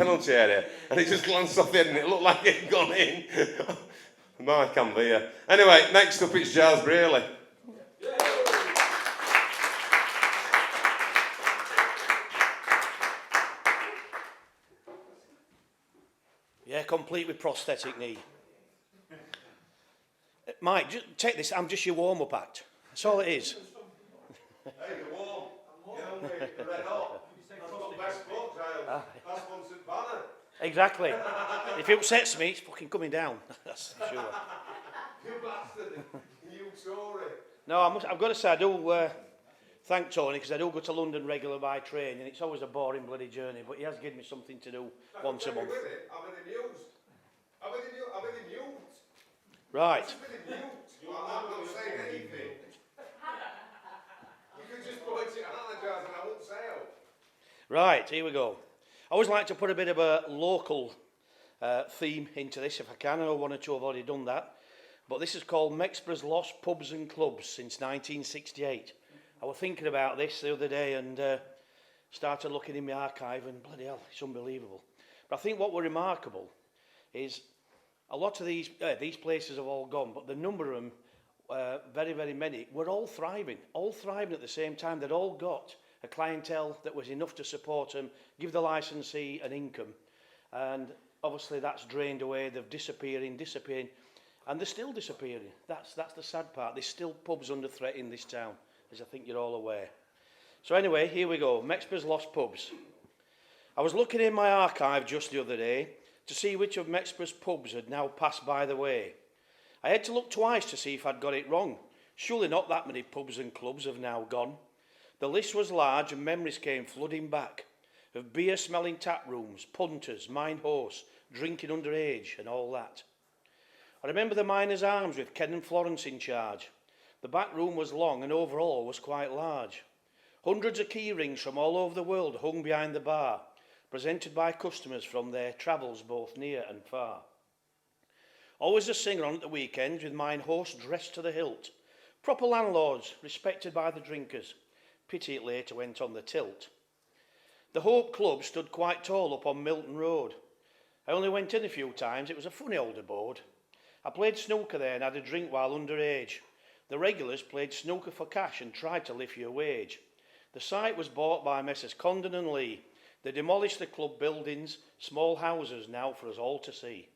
penalty area, and it just glanced off the head and it looked like it had gone in. My can't be here. Anyway, next up it's Giles Braley. Yeah, complete with prosthetic knee. Mike, just take this. I'm just your warm-up act. That's all it is. Hey, you're warm. You're red hot. I've got best foot, Giles. That's sponsored banner. Exactly. If it upsets me, it's fucking coming down. That's for sure. You bastard. You Tory. No, I've got to say, I do thank Tony, because I do go to London regular by train, and it's always a boring bloody journey, but he has given me something to do once a month. With it. I'm in the news. I'm in the news. Right. I'm in the news. I'm not saying anything. You could just put it on the jazz and I won't say it. Right, here we go. I always like to put a bit of a local theme into this if I can. I know one or two have already done that. But this is called Mexborough's Lost Pubs and Clubs since 1968. I was thinking about this the other day and started looking in my archive, and bloody hell, it's unbelievable. But I think what were remarkable is a lot of these places have all gone, but the number of them, very, very many, were all thriving at the same time. They'd all got a clientele that was enough to support them, give the licensee an income, and obviously that's drained away. They're disappearing, and they're still disappearing. That's the sad part. There's still pubs under threat in this town, as I think you're all aware. So anyway, here we go. Mexborough's Lost Pubs. I was looking in my archive just the other day to see which of Mexborough's pubs had now passed by the way. I had to look twice to see if I'd got it wrong. Surely not that many pubs and clubs have now gone. The list was large and memories came flooding back of beer-smelling tap rooms, punters, mine horse, drinking underage and all that. I remember the Miners' Arms with Ken and Florence in charge. The back room was long and overall was quite large. Hundreds of key rings from all over the world hung behind the bar, presented by customers from their travels both near and far. Always a singer on at the weekends with mine horse dressed to the hilt. Proper landlords, respected by the drinkers. Pity it later went on the tilt. The Hope Club stood quite tall up on Milton Road. I only went in a few times. It was a funny old abode. I played snooker there and had a drink while underage. The regulars played snooker for cash and tried to lift your wage. The site was bought by Messrs Condon and Lee. They demolished the club buildings, small houses now for us all to see.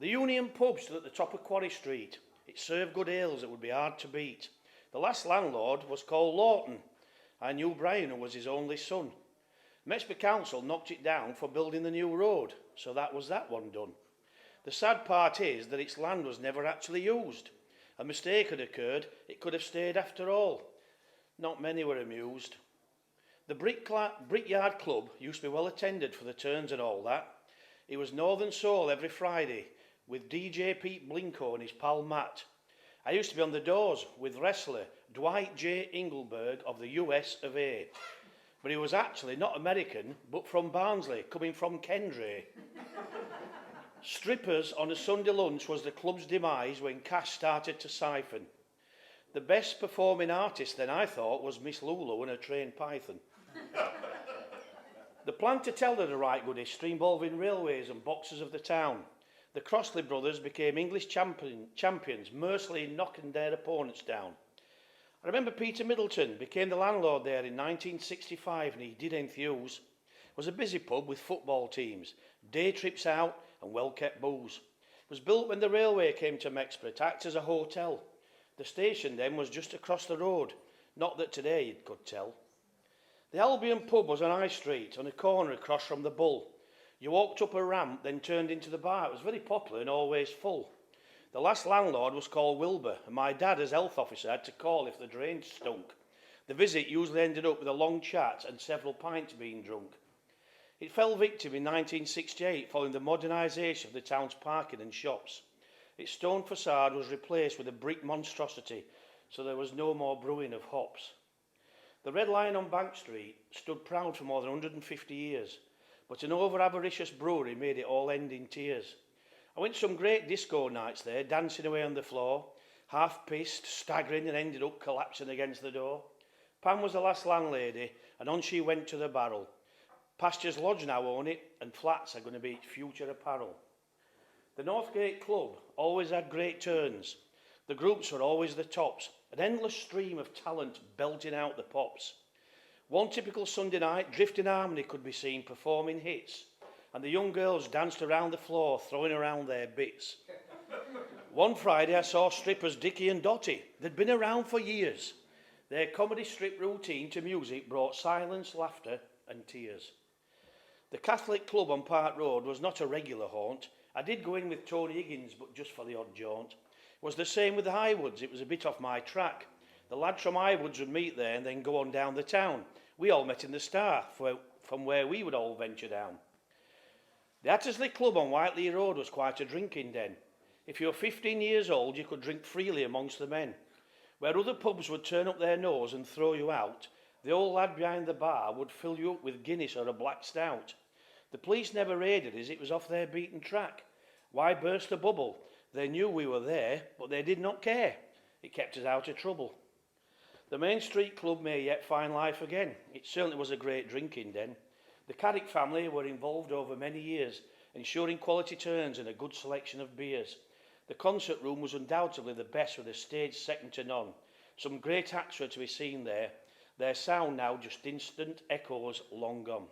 The Union pub stood at the top of Quarry Street. It served good ales that would be hard to beat. The last landlord was called Lawton. I knew Brian, who was his only son. Mexborough Council knocked it down for building the new road, so that was that one done. The sad part is that its land was never actually used. A mistake had occurred. It could have stayed after all. Not many were amused. The Brickyard Club used to be well attended for the turns and all that. It was Northern Soul every Friday with DJ Pete Blinko and his pal Matt. I used to be on the doors with wrestler Dwight J. Ingleberg of the US of A. But he was actually not American, but from Barnsley, coming from Kendray. Strippers on a Sunday lunch was the club's demise when cash started to siphon. The best performing artist then, I thought, was Miss Lulu and her trained python. The plan to tell her the right good history involving railways and boxers of the town. The Crossley brothers became English champions, mercilessly knocking their opponents down. I remember Peter Middleton became the landlord there in 1965 and he did enthuse. It was a busy pub with football teams, day trips out and well-kept booze. It was built when the railway came to Mexborough to act as a hotel. The station then was just across the road, not that today you could tell. The Albion pub was on High Street, on a corner across from the Bull. You walked up a ramp, then turned into the bar. It was very popular and always full. The last landlord was called Wilbur, and my dad, as health officer, had to call if the drains stunk. The visit usually ended up with a long chat and several pints being drunk. It fell victim in 1968 following the modernisation of the town's parking and shops. Its stone facade was replaced with a brick monstrosity, so there was no more brewing of hops. The Red Lion on Bank Street stood proud for more than 150 years, but an over-avaricious brewery made it all end in tears. I went to some great disco nights there, dancing away on the floor, half-pissed, staggering and ended up collapsing against the door. Pam was the last landlady, and on she went to the barrel. Pastures Lodge now own it, and flats are going to be its future apparel. The Northgate Club always had great turns. The groups were always the tops, an endless stream of talent belting out the pops. One typical Sunday night, Drifting Harmony could be seen performing hits, and the young girls danced around the floor, throwing around their bits. One Friday I saw strippers Dickie and Dottie. They'd been around for years. Their comedy strip routine to music brought silence, laughter and tears. The Catholic Club on Park Road was not a regular haunt. I did go in with Tony Higgins, but just for the odd jaunt. It was the same with the Highwoods. It was a bit off my track. The lads from Highwoods would meet there and then go on down the town. We all met in the Star, from where we would all venture down. The Attersley Club on Whiteley Road was quite a drinking den. If you were 15 years old, you could drink freely amongst the men. Where other pubs would turn up their nose and throw you out, the old lad behind the bar would fill you up with Guinness or a black stout. The police never raided us, it was off their beaten track. Why burst the bubble? They knew we were there, but they did not care. It kept us out of trouble. The Main Street Club may yet find life again. It certainly was a great drinking den. The Caddick family were involved over many years, ensuring quality turns and a good selection of beers. The concert room was undoubtedly the best, with a stage second to none. Some great acts were to be seen there. Their sound now just distant echoes long gone.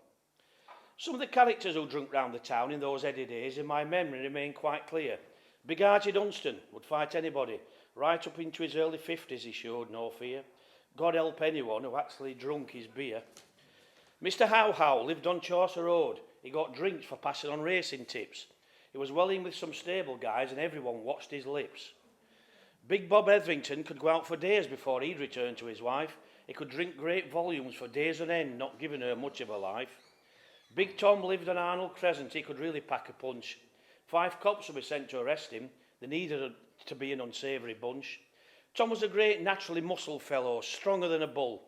Some of the characters who drunk round the town in those heady days in my memory remain quite clear. Big Archie Dunstan would fight anybody. Right up into his early 50s he showed no fear. God help anyone who actually drunk his beer. Mr. How lived on Chaucer Road. He got drinks for passing on racing tips. He was well in with some stable guys and everyone watched his lips. Big Bob Etherington could go out for days before he'd return to his wife. He could drink great volumes for days on end, not giving her much of a life. Big Tom lived on Arnold Crescent. He could really pack a punch. 5 cops would be sent to arrest him. They needed to be an unsavoury bunch. Tom was a great naturally muscled fellow, stronger than a bull.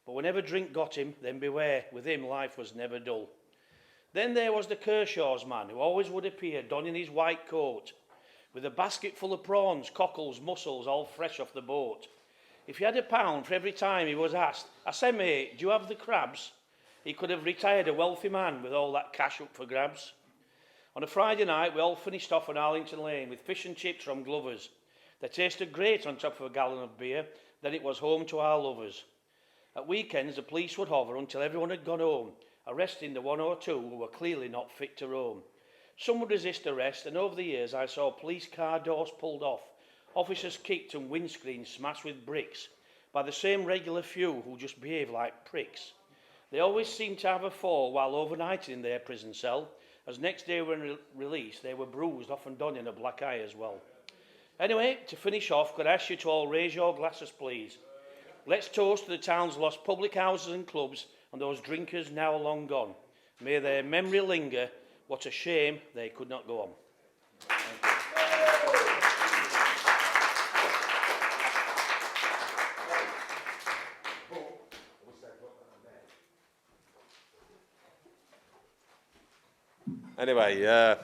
But whenever drink got him, then beware, with him life was never dull. Then there was the Kershaw's man, who always would appear donning his white coat, with a basket full of prawns, cockles, mussels, all fresh off the boat. If he had £1 for every time he was asked, "I say, mate, do you have the crabs?" he could have retired a wealthy man with all that cash up for grabs. On a Friday night, we all finished off on Arlington Lane with fish and chips from Glover's. They tasted great on top of a gallon of beer, then it was home to our lovers. At weekends, the police would hover until everyone had gone home, arresting the 1 or 2 who were clearly not fit to roam. Some would resist arrest, and over the years I saw police car doors pulled off, officers kicked and windscreens smashed with bricks by the same regular few who just behave like pricks. They always seemed to have a fall while overnighting in their prison cell, as next day when released they were bruised, often donning a black eye as well. Anyway, to finish off, could I ask you to all raise your glasses, please? Let's toast to the town's lost public houses and clubs and those drinkers now long gone. May their memory linger. What a shame they could not go on. Thank you. Anyway,